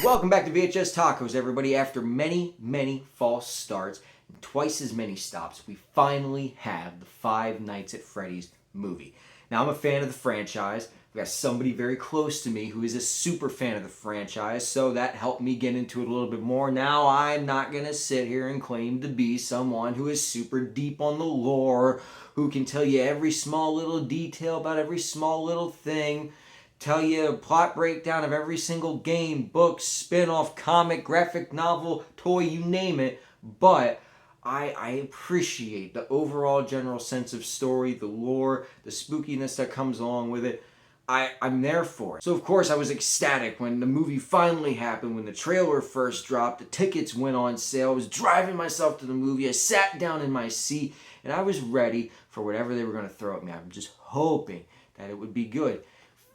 Welcome back to VHS Tacos, everybody. After many false starts and twice as many stops, we finally have the Five Nights at Freddy's movie. Now, I'm a fan of the franchise. I've got somebody very close to me who is a super fan of the franchise, so that helped me get into it a little bit more. Now, I'm not going to sit here and claim to be someone who is super deep on the lore, who can tell you every small little detail about every small little thing, tell you a plot breakdown of every single game, book, spin-off, comic, graphic novel, toy, you name it. But I appreciate the overall general sense of story, the lore, the spookiness that comes along with it. I'm there for it. So of course I was ecstatic when the movie finally happened, when the trailer first dropped, the tickets went on sale. I was driving myself to the movie. I sat down in my seat and I was ready for whatever they were going to throw at me. I'm just hoping that it would be good.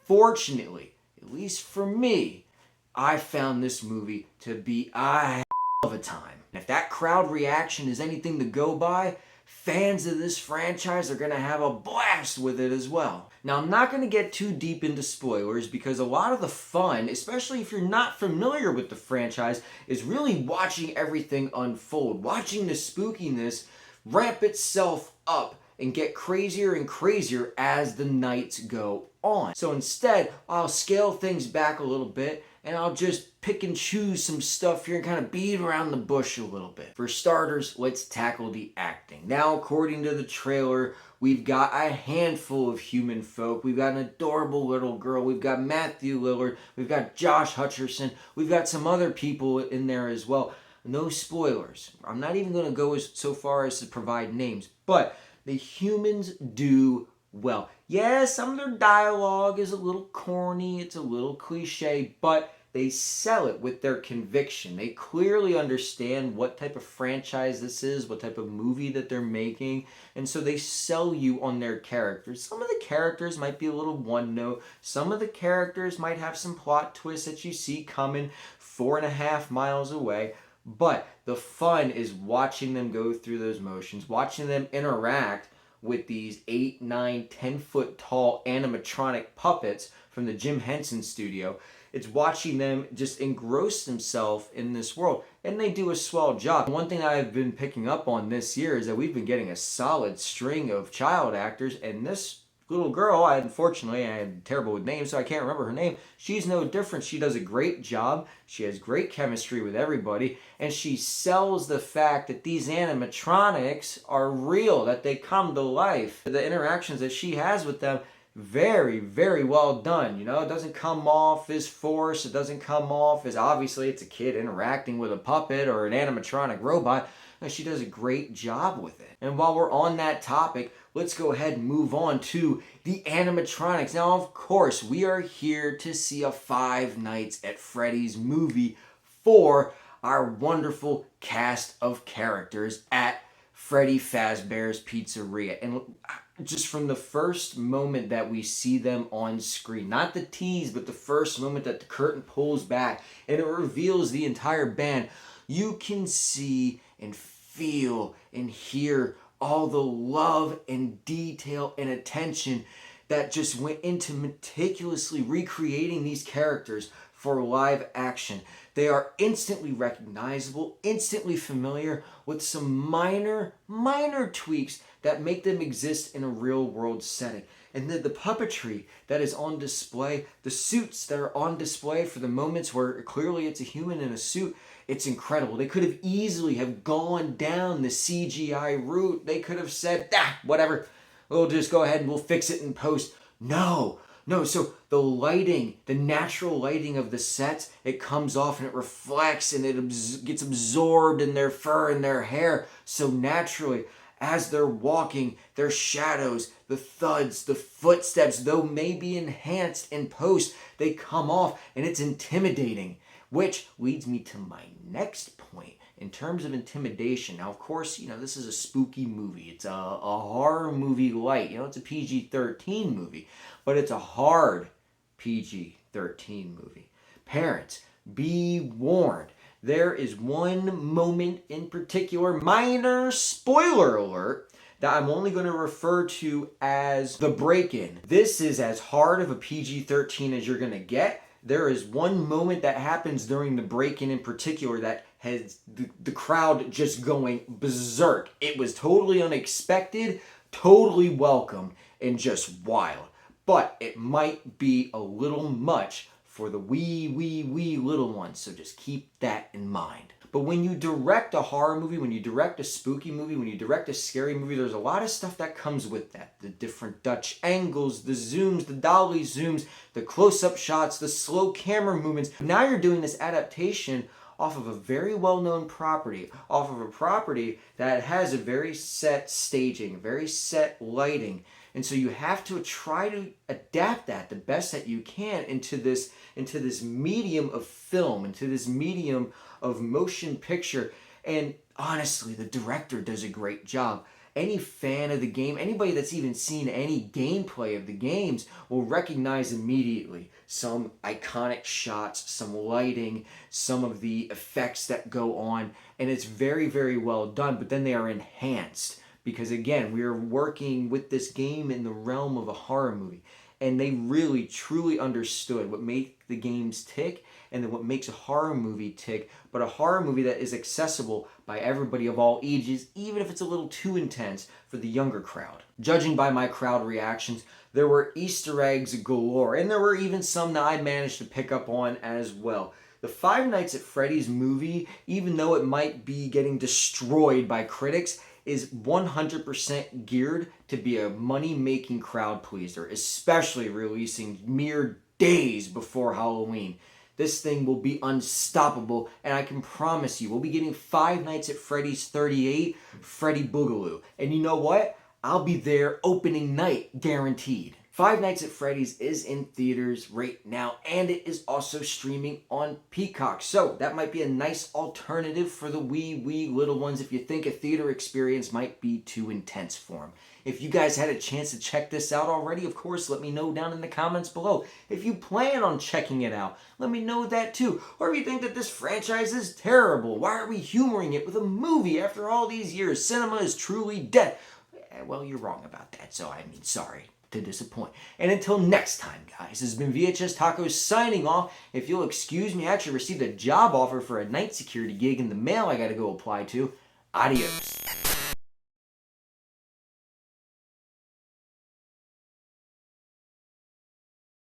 Fortunately, at least for me, I found this movie to be a hell of a time. And if that crowd reaction is anything to go by, fans of this franchise are going to have a blast with it as well. Now, I'm not going to get too deep into spoilers because a lot of the fun, especially if you're not familiar with the franchise, is really watching everything unfold, watching the spookiness ramp itself up and get crazier and crazier as the nights go on. So instead, I'll scale things back a little bit and I'll just pick and choose some stuff here and kind of beat around the bush a little bit. For starters, let's tackle the acting. Now, according to the trailer, we've got a handful of human folk. We've got an adorable little girl. We've got Matthew Lillard. We've got Josh Hutcherson. We've got some other people in there as well. No spoilers. I'm not even going to go so far as to provide names, but the humans do well. Yeah, some of their dialogue is a little corny, it's a little cliche, but they sell it with their conviction. They clearly understand what type of franchise this is, what type of movie that they're making, and so they sell you on their characters. Some of the characters might be a little one note. Some of the characters might have some plot twists that you see coming 4.5 miles away. But the fun is watching them go through those motions, watching them interact with these 8, 9, 10-foot tall animatronic puppets from the Jim Henson studio. It's watching them just engross themselves in this world. And they do a swell job. One thing I've been picking up on this year is that we've been getting a solid string of child actors, and this little girl, unfortunately, I'm terrible with names, so I can't remember her name. She's no different. She does a great job. She has great chemistry with everybody, and she sells the fact that these animatronics are real, that they come to life. The interactions that she has with them, very well done. You know, it doesn't come off as forced. It doesn't come off as, obviously, it's a kid interacting with a puppet or an animatronic robot. No, she does a great job with it. And while we're on that topic, let's go ahead and move on to the animatronics. Now, of course, we are here to see a Five Nights at Freddy's movie for our wonderful cast of characters at Freddy Fazbear's Pizzeria. And just from the first moment that we see them on screen, not the tease, but the first moment that the curtain pulls back and it reveals the entire band, you can see and feel and hear all the love and detail and attention that just went into meticulously recreating these characters for live action. They are instantly recognizable, instantly familiar, with some minor tweaks that make them exist in a real world setting. And then the puppetry that is on display, the suits that are on display for the moments where clearly it's a human in a suit, it's incredible. They could have easily have gone down the CGI route. They could have said, whatever, we'll just go ahead and we'll fix it in post. No, so the lighting, the natural lighting of the sets, it comes off and it reflects and it gets absorbed in their fur and their hair so naturally. As they're walking, their shadows, the thuds, the footsteps, though may be enhanced in post, they come off and it's intimidating. Which leads me to my next point in terms of intimidation. Now, of course, you know, this is a spooky movie. It's a horror movie light. You know, it's a PG-13 movie, but it's a hard PG-13 movie. Parents, be warned. There is one moment in particular, minor spoiler alert, that I'm only going to refer to as the break-in. This is as hard of a PG-13 as you're going to get. There is one moment that happens during the break-in in particular that has the crowd just going berserk. It was totally unexpected, totally welcome, and just wild. But it might be a little much for the wee little ones, so just keep that in mind. But when you direct a horror movie, when you direct a spooky movie, when you direct a scary movie, there's a lot of stuff that comes with that. The different Dutch angles, the zooms, the dolly zooms, the close-up shots, the slow camera movements. Now you're doing this adaptation off of a very well-known property, off of a property that has a very set staging, very set lighting. And so you have to try to adapt that the best that you can into this medium of film, into this medium of motion picture. And honestly, the director does a great job. Any fan of the game, anybody that's even seen any gameplay of the games will recognize immediately some iconic shots, some lighting, some of the effects that go on. And it's very, very well done, but then they are enhanced. Because again, we are working with this game in the realm of a horror movie. And they really, truly understood what made the games tick and then what makes a horror movie tick, but a horror movie that is accessible by everybody of all ages, even if it's a little too intense for the younger crowd. Judging by my crowd reactions, there were Easter eggs galore, and there were even some that I managed to pick up on as well. The Five Nights at Freddy's movie, even though it might be getting destroyed by critics, is 100% geared to be a money-making crowd pleaser, especially releasing mere days before Halloween. This thing will be unstoppable, and I can promise you, we'll be getting Five Nights at Freddy's 38, Freddy Boogaloo. And you know what? I'll be there opening night, guaranteed. Five Nights at Freddy's is in theaters right now, and it is also streaming on Peacock. So that might be a nice alternative for the wee little ones if you think a theater experience might be too intense for them. If you guys had a chance to check this out already, of course, let me know down in the comments below. If you plan on checking it out, let me know that too. Or if you think that this franchise is terrible, why are we humoring it with a movie after all these years? Cinema is truly dead. Well, you're wrong about that, so I mean, sorry to disappoint. And until next time, guys, this has been VHS Tacos signing off. If you'll excuse me, I actually received a job offer for a night security gig in the mail I gotta go apply to. Adios.